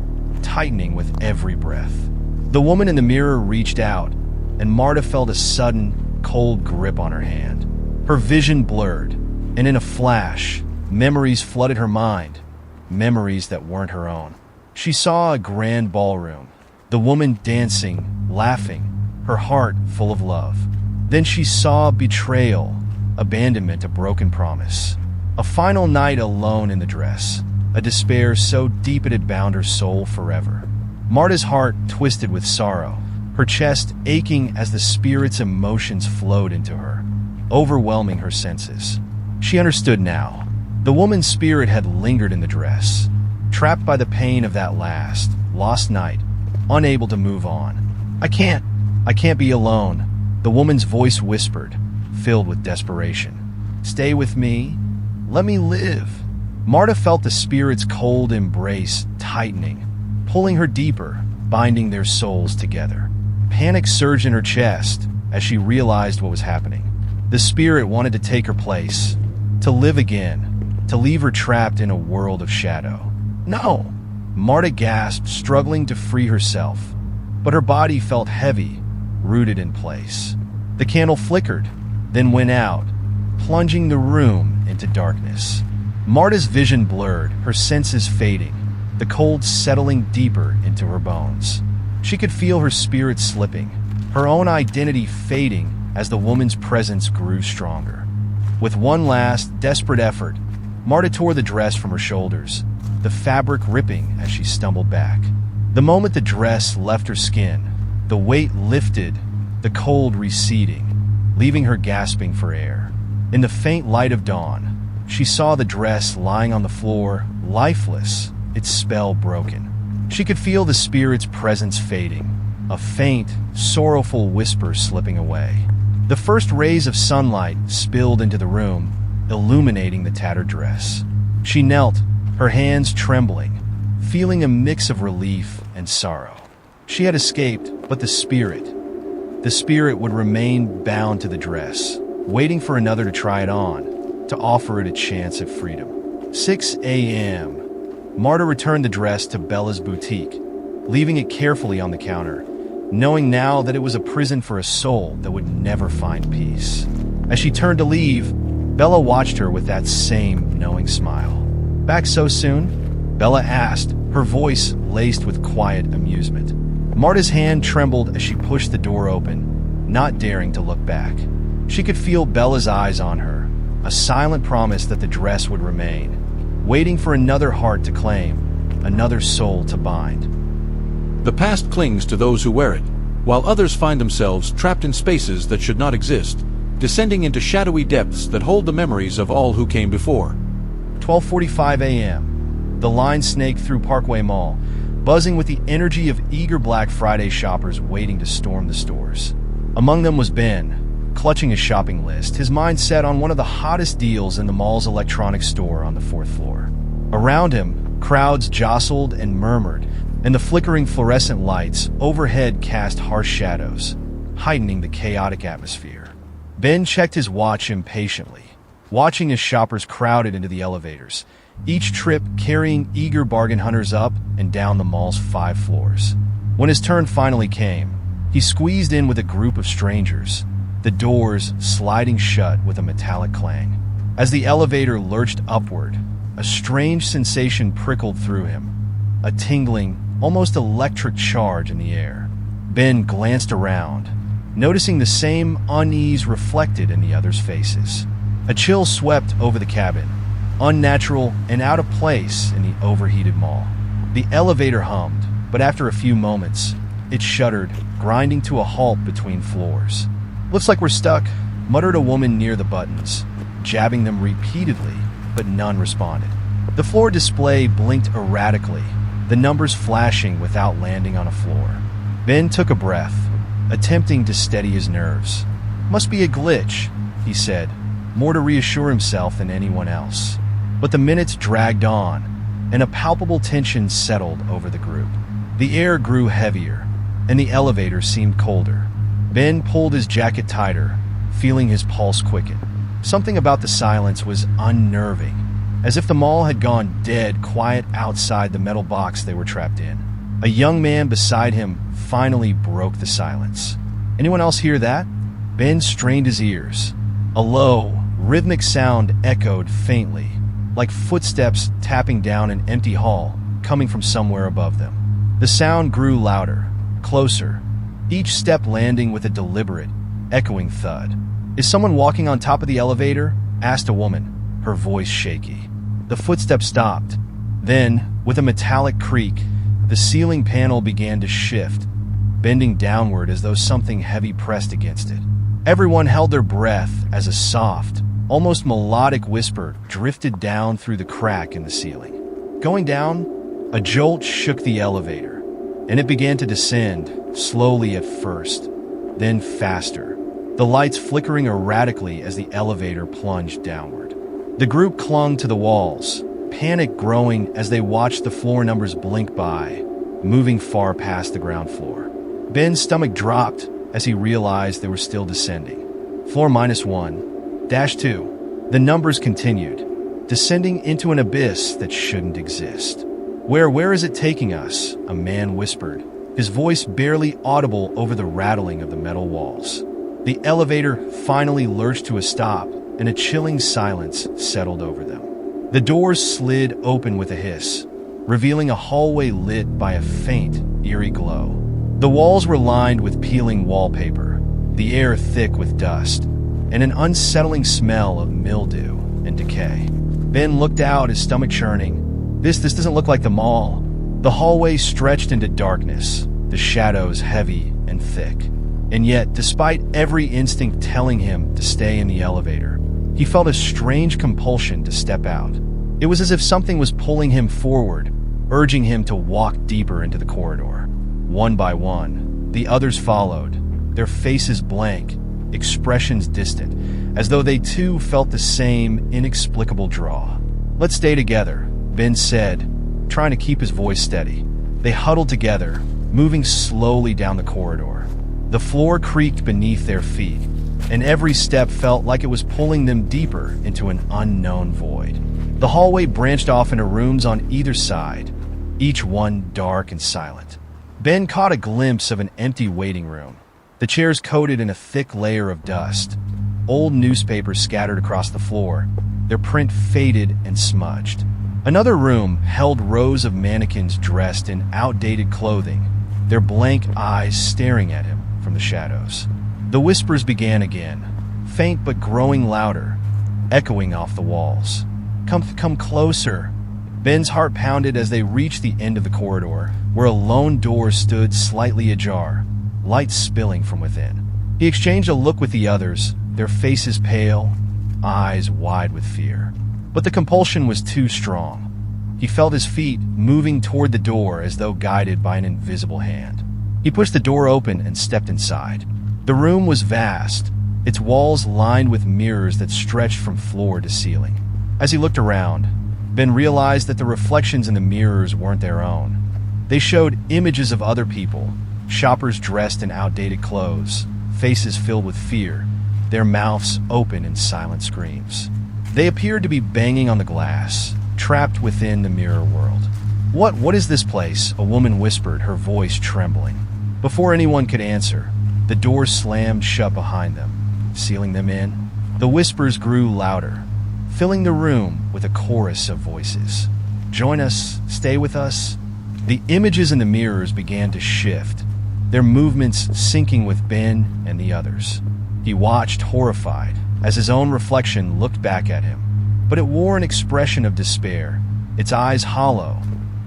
tightening with every breath. The woman in the mirror reached out, and Marta felt a sudden, cold grip on her hand. Her vision blurred, and in a flash, memories flooded her mind, memories that weren't her own. She saw a grand ballroom, the woman dancing, laughing, her heart full of love. Then she saw betrayal, abandonment, a broken promise. A final night alone in the dress, a despair so deep it had bound her soul forever. Marta's heart twisted with sorrow, her chest aching as the spirit's emotions flowed into her, overwhelming her senses. She understood now. The woman's spirit had lingered in the dress, trapped by the pain of that last, lost night, unable to move on. I can't be alone," the woman's voice whispered, filled with desperation. "Stay with me. Let me live." Marta felt the spirit's cold embrace tightening, pulling her deeper, binding their souls together. Panic surged in her chest as she realized what was happening. The spirit wanted to take her place, to live again, to leave her trapped in a world of shadow. "No!" Marta gasped, struggling to free herself, but her body felt heavy, rooted in place. The candle flickered, then went out, plunging the room into darkness. Marta's vision blurred, her senses fading, the cold settling deeper into her bones. She could feel her spirit slipping, her own identity fading as the woman's presence grew stronger. With one last, desperate effort, Marta tore the dress from her shoulders, the fabric ripping as she stumbled back. The moment the dress left her skin, the weight lifted, the cold receding, leaving her gasping for air. In the faint light of dawn, she saw the dress lying on the floor, lifeless, its spell broken. She could feel the spirit's presence fading, a faint, sorrowful whisper slipping away. The first rays of sunlight spilled into the room, illuminating the tattered dress. She knelt, her hands trembling, feeling a mix of relief and sorrow. She had escaped, but the spirit would remain bound to the dress, waiting for another to try it on, to offer it a chance at freedom. 6 a.m. Marta returned the dress to Bella's boutique, leaving it carefully on the counter, knowing now that it was a prison for a soul that would never find peace. As she turned to leave, Bella watched her with that same knowing smile. "Back so soon?" Bella asked, her voice laced with quiet amusement. Marta's hand trembled as she pushed the door open, not daring to look back. She could feel Bella's eyes on her, a silent promise that the dress would remain, waiting for another heart to claim, another soul to bind. The past clings to those who wear it, while others find themselves trapped in spaces that should not exist, descending into shadowy depths that hold the memories of all who came before. 12:45 a.m. The line snaked through Parkway Mall, buzzing with the energy of eager Black Friday shoppers waiting to storm the stores. Among them was Ben, clutching his shopping list, his mind set on one of the hottest deals in the mall's electronics store on the 4th floor. Around him, crowds jostled and murmured, and the flickering fluorescent lights overhead cast harsh shadows, heightening the chaotic atmosphere. Ben checked his watch impatiently, watching as shoppers crowded into the elevators, each trip carrying eager bargain hunters up and down the mall's 5 floors. When his turn finally came, he squeezed in with a group of strangers, the doors sliding shut with a metallic clang. As the elevator lurched upward, a strange sensation prickled through him, a tingling, almost electric charge in the air. Ben glanced around, noticing the same unease reflected in the others' faces. A chill swept over the cabin, unnatural and out of place in the overheated mall. The elevator hummed, but after a few moments, it shuddered, grinding to a halt between floors. "Looks like we're stuck," muttered a woman near the buttons, jabbing them repeatedly, but none responded. The floor display blinked erratically, the numbers flashing without landing on a floor. Ben took a breath, attempting to steady his nerves. "Must be a glitch," he said, more to reassure himself than anyone else. But the minutes dragged on, and a palpable tension settled over the group. The air grew heavier, and the elevator seemed colder. Ben pulled his jacket tighter, feeling his pulse quicken. Something about the silence was unnerving, as if the mall had gone dead quiet outside the metal box they were trapped in. A young man beside him finally broke the silence. "Anyone else hear that?" Ben strained his ears. A low, rhythmic sound echoed faintly, like footsteps tapping down an empty hall, coming from somewhere above them. The sound grew louder, closer, each step landing with a deliberate, echoing thud. "Is someone walking on top of the elevator?" asked a woman, her voice shaky. The footsteps stopped. Then, with a metallic creak, the ceiling panel began to shift, bending downward as though something heavy pressed against it. Everyone held their breath as a soft, almost melodic whisper drifted down through the crack in the ceiling. Going down, a jolt shook the elevator, and it began to descend, slowly at first, then faster, the lights flickering erratically as the elevator plunged downward. The group clung to the walls, panic growing as they watched the floor numbers blink by, moving far past the ground floor. Ben's stomach dropped as he realized they were still descending. Floor -1, -2. The numbers continued, descending into an abyss that shouldn't exist. Where is it taking us?" a man whispered, his voice barely audible over the rattling of the metal walls. The elevator finally lurched to a stop, and a chilling silence settled over them. The doors slid open with a hiss, revealing a hallway lit by a faint, eerie glow. The walls were lined with peeling wallpaper, the air thick with dust, and an unsettling smell of mildew and decay. Ben looked out, his stomach churning. This doesn't look like the mall. The hallway stretched into darkness, the shadows heavy and thick. And yet, despite every instinct telling him to stay in the elevator, he felt a strange compulsion to step out. It was as if something was pulling him forward, urging him to walk deeper into the corridor. One by one, the others followed, their faces blank, expressions distant, as though they too felt the same inexplicable draw. "Let's stay together," Ben said, trying to keep his voice steady. They huddled together, moving slowly down the corridor. The floor creaked beneath their feet, and every step felt like it was pulling them deeper into an unknown void. The hallway branched off into rooms on either side, each one dark and silent. Ben caught a glimpse of an empty waiting room, the chairs coated in a thick layer of dust, old newspapers scattered across the floor, their print faded and smudged. Another room held rows of mannequins dressed in outdated clothing, their blank eyes staring at him from the shadows. The whispers began again, faint but growing louder, echoing off the walls. Come closer." Ben's heart pounded as they reached the end of the corridor, where a lone door stood slightly ajar, light spilling from within. He exchanged a look with the others, their faces pale, eyes wide with fear. But the compulsion was too strong. He felt his feet moving toward the door as though guided by an invisible hand. He pushed the door open and stepped inside. The room was vast, its walls lined with mirrors that stretched from floor to ceiling. As he looked around, Ben realized that the reflections in the mirrors weren't their own. They showed images of other people, shoppers dressed in outdated clothes, faces filled with fear, their mouths open in silent screams. They appeared to be banging on the glass, trapped within the mirror world. What is this place?" a woman whispered, her voice trembling. Before anyone could answer, the door slammed shut behind them, sealing them in. The whispers grew louder, filling the room with a chorus of voices. "Join us, stay with us." The images in the mirrors began to shift, their movements syncing with Ben and the others. He watched, horrified, as his own reflection looked back at him, but it wore an expression of despair, its eyes hollow,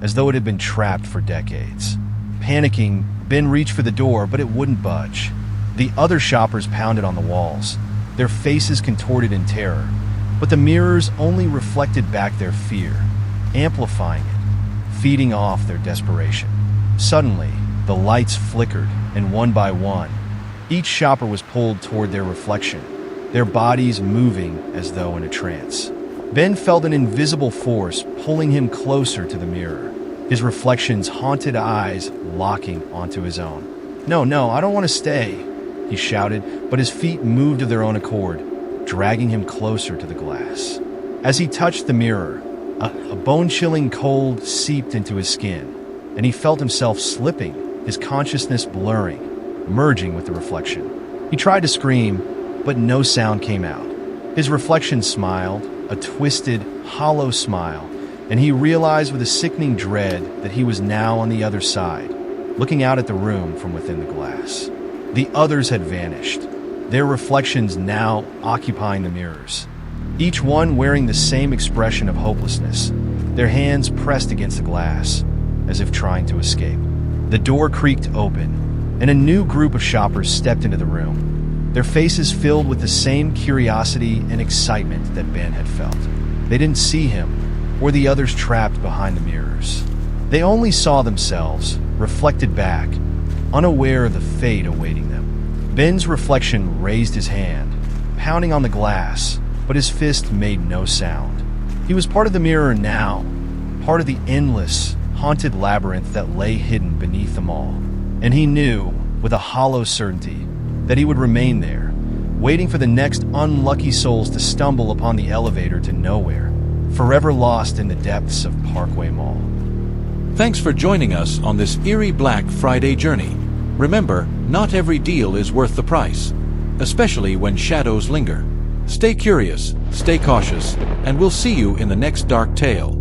as though it had been trapped for decades. Panicking, Ben reached for the door, but it wouldn't budge. The other shoppers pounded on the walls, their faces contorted in terror, but the mirrors only reflected back their fear, amplifying it, feeding off their desperation. Suddenly, the lights flickered, and one by one, each shopper was pulled toward their reflection, their bodies moving as though in a trance. Ben felt an invisible force pulling him closer to the mirror, his reflection's haunted eyes locking onto his own. No, I don't want to stay," he shouted, but his feet moved of their own accord, dragging him closer to the glass. As he touched the mirror, a bone-chilling cold seeped into his skin, and he felt himself slipping, his consciousness blurring, merging with the reflection. He tried to scream, but no sound came out. His reflection smiled, a twisted, hollow smile, and he realized with a sickening dread that he was now on the other side, looking out at the room from within the glass. The others had vanished, their reflections now occupying the mirrors, each one wearing the same expression of hopelessness, their hands pressed against the glass, as if trying to escape. The door creaked open, and a new group of shoppers stepped into the room, their faces filled with the same curiosity and excitement that Ben had felt. They didn't see him, or the others trapped behind the mirrors. They only saw themselves, reflected back, unaware of the fate awaiting them. Ben's reflection raised his hand, pounding on the glass, but his fist made no sound. He was part of the mirror now, part of the endless, haunted labyrinth that lay hidden beneath them all. And he knew, with a hollow certainty, that he would remain there, waiting for the next unlucky souls to stumble upon the elevator to nowhere, forever lost in the depths of Parkway Mall. Thanks for joining us on this eerie Black Friday journey. Remember, not every deal is worth the price, especially when shadows linger. Stay curious, stay cautious, and we'll see you in the next dark tale.